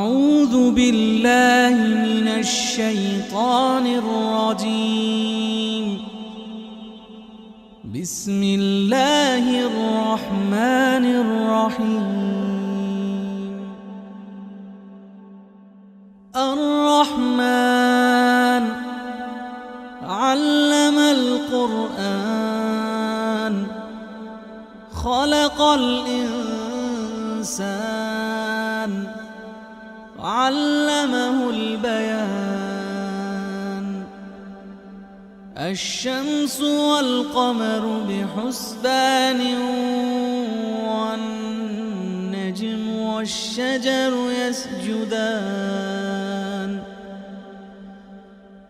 أعوذ بالله من الشيطان الرجيم. بسم الله الرحمن الرحيم. الرحمن علم القرآن خلق الإنسان علمه البيان. الشمس والقمر بحسبان والنجم والشجر يسجدان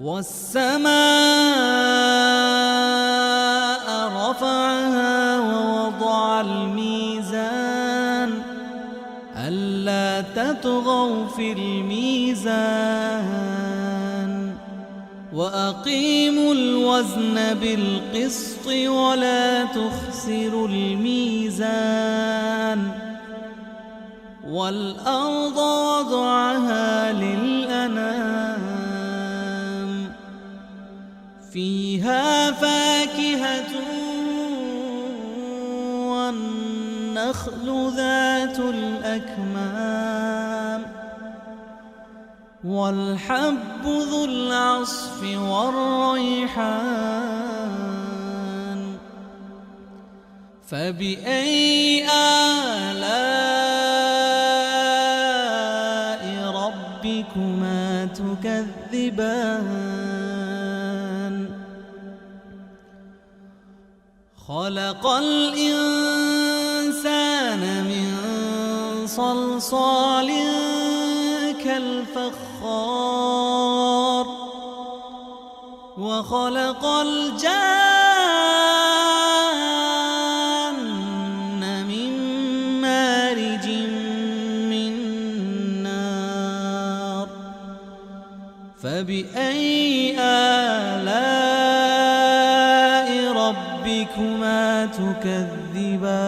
والسماء رفعها ووضع الميزان ألا تطغوا في الميزان وأقيموا الوزن بالقسط ولا تخسروا الميزان. والأرض وضعها للأنام فيها فاكهة والنخل ذات الأكمام والحب ذو العصف والريحان. فبأي آلاء ربكما تكذبان؟ خلق الإنسان من صلصال كالفخار وخلق الجان من مارج من نار. فبأي آلاء ربكما تكذبان؟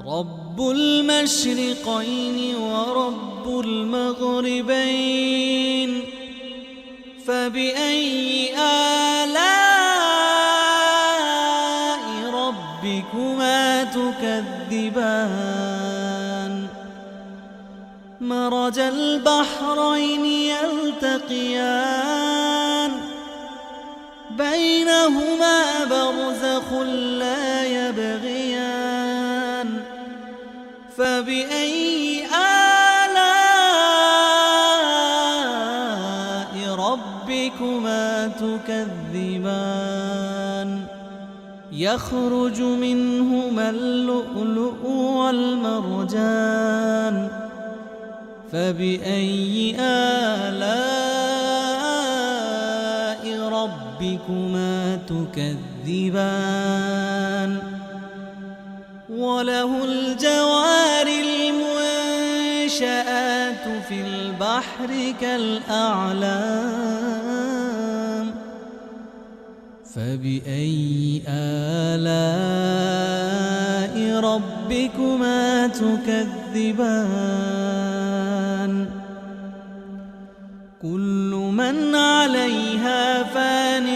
رب المشرقين ورب المغربين. فبأي آلاء ربكما تكذبان؟ مرج البحرين يلتقيان بينهما برزخ لا يبغيان. فبأي آلاء ربكما تكذبان؟ يخرج منهما اللؤلؤ والمرجان. فبأي آلاء ربكما تكذبان؟ وله الجوار المنشآت في البحر كالأعلام. فبأي آلاء ربكما تكذبان؟ كل من عليها فان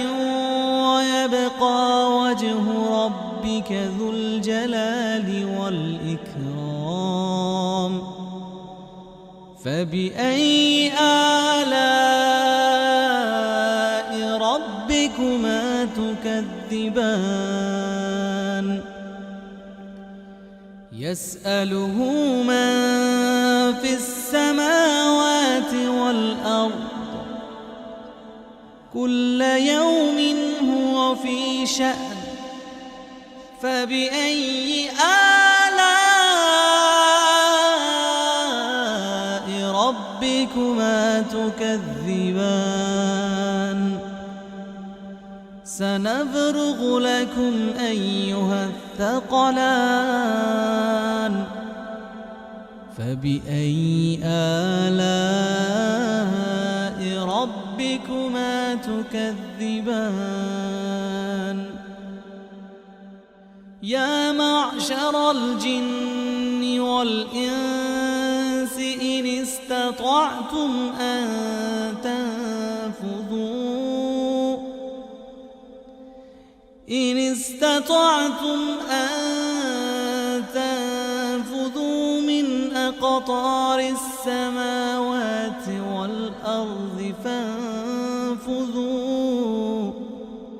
ويبقى وجه ربك ذو الجلال والإكرام. فبأي آلاء ربكما تكذبان؟ يسأله من في السماوات والأرض كل يوم هو في شأن. فبأي آلاء ربكما تكذبان؟ سنفرغ لكم أيها الثقلان. فبأي آلاء ربكما تكذبان؟ يا معشر الجن والإنس إن استطعتم أن تنفذوا من أقطار السماوات والأرض فانفذوا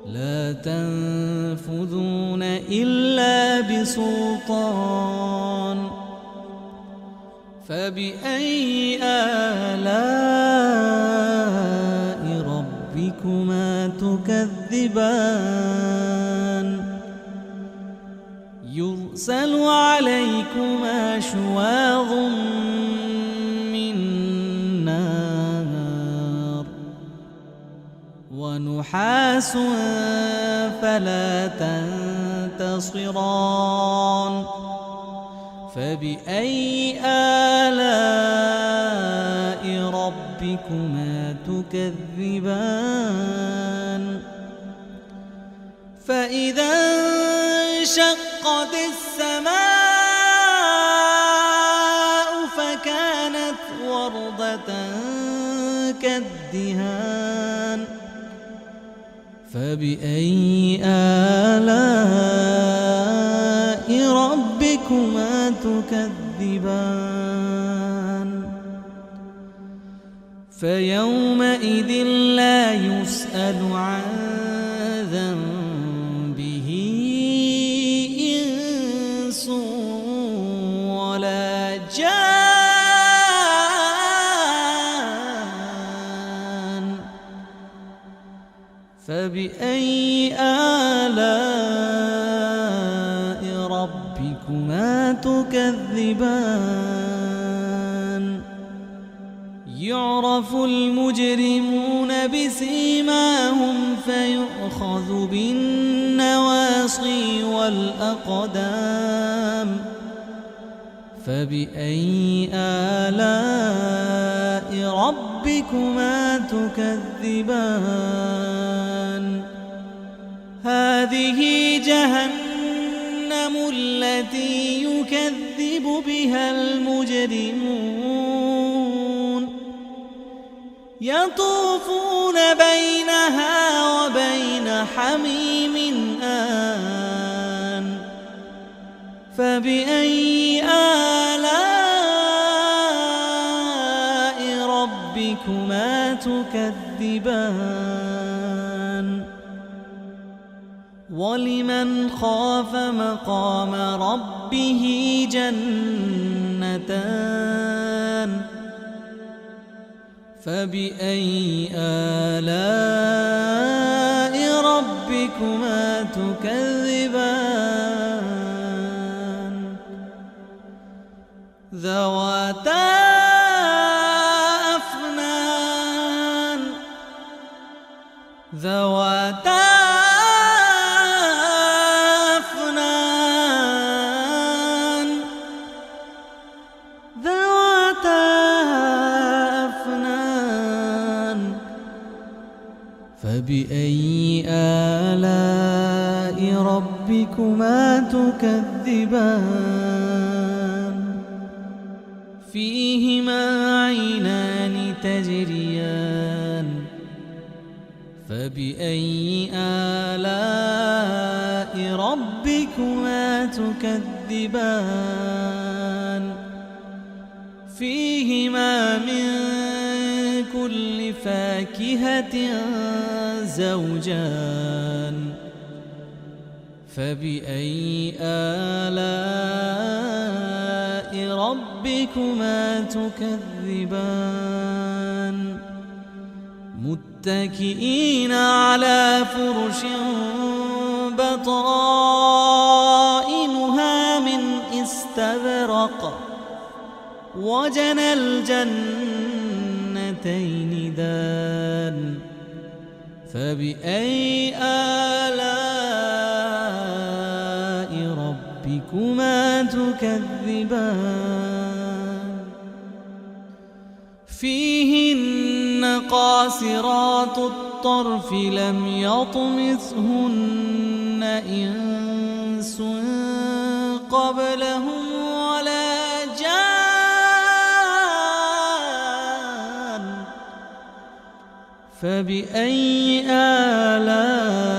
لا تنفذون إلا بسلطان فبأي آلاء ربكما تكذبان يرسل عليكما شواظ من نار ونحاس فلا تنتصران فبأي آلاء ربكما تكذبان فإذا انشقت السماء فكانت وردة كالدهان فبأي آلاء ربكما تكذبان فيومئذ لا يسأل عن ذنبه إنس ولا جان فبأي آلاء ربكما تكذبان يعرف المجرمون بسيماهم فيؤخذ بالنواصي والأقدام فبأي آلاء ربكما تكذبان هذه جهنم التي يكذب بها المجرمون يطوفون بينها وبين حميم آن فبأي آلاء ربكما تكذبان ولمن خاف مقام ربه جنتان فبأي آلاء ربكما تكذبان ذواتا أفنان فبأي آلاء ربكما تكذبان فيهما عينان تجريان فبأي آلاء ربكما تكذبان فيهما من كل فاكهة زوجان فبأي آلاء ربكما تكذبان متكئين على فرش بطائنها من استبرق وجنى الجنتين دان فبأي آلاء ربكما تكذبان فيهن قاصرات الطرف لم يطمثهن إنس قبلهم ولا جان فبأي آلاء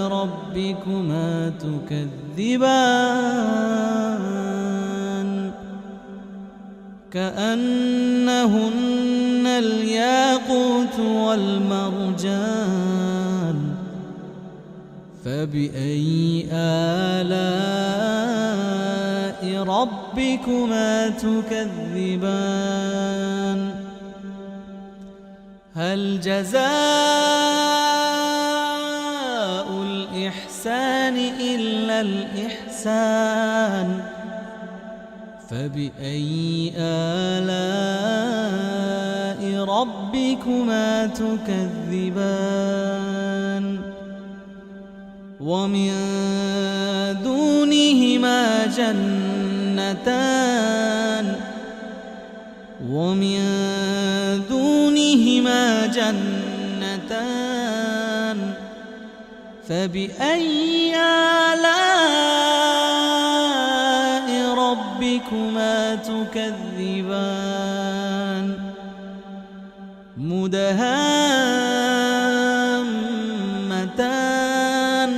ربكما تكذبان كأنهن الياقوت والمرجان فبأي آلاء ربكما تكذبان هل جزاء الإحسان إلا الإحسان فبأي آلاء ربكما تكذبان ومن دونهما جنتان فبأي آلاء ربكما تكذبان مدهامتان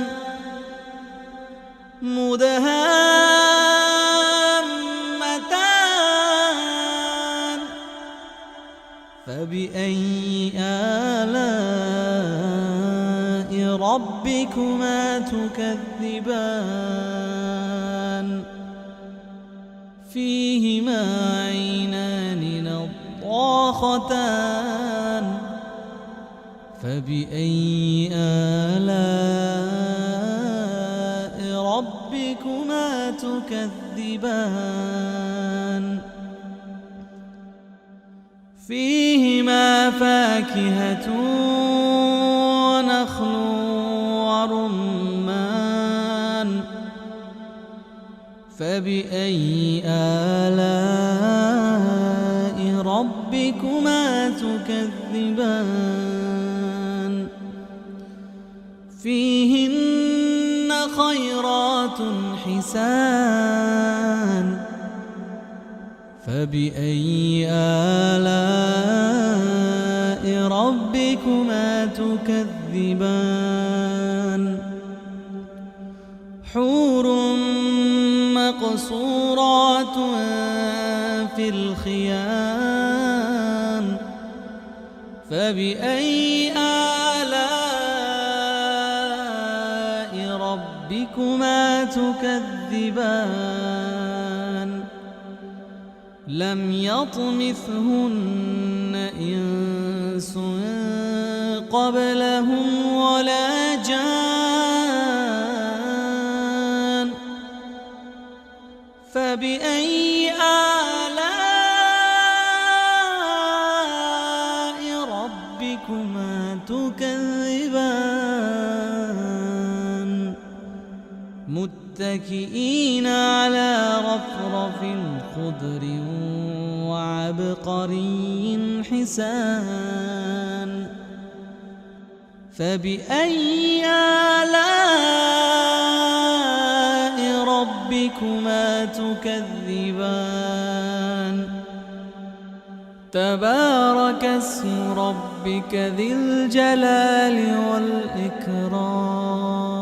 فبأي آلاء ربكما تكذبان فيهما عينان نضاختان فبأي آلاء ربكما تكذبان فيهما فاكهة ونخل ورمان فبأي آلاء ربكما تكذبان فيهن خيرات حسان فبأي آلاء ربكما تكذبان حور مقصورات في الخيام فبأي آلاء ربكما تكذبان لم يطمثهن إنس قبلهم ولا جان فبأي آلاء ربكما تكذبان متكئين على رفرف خضر وعبقري حسان فبأي آلاء ربكما تكذبان تبارك اسم ربك ذي الجلال والإكرام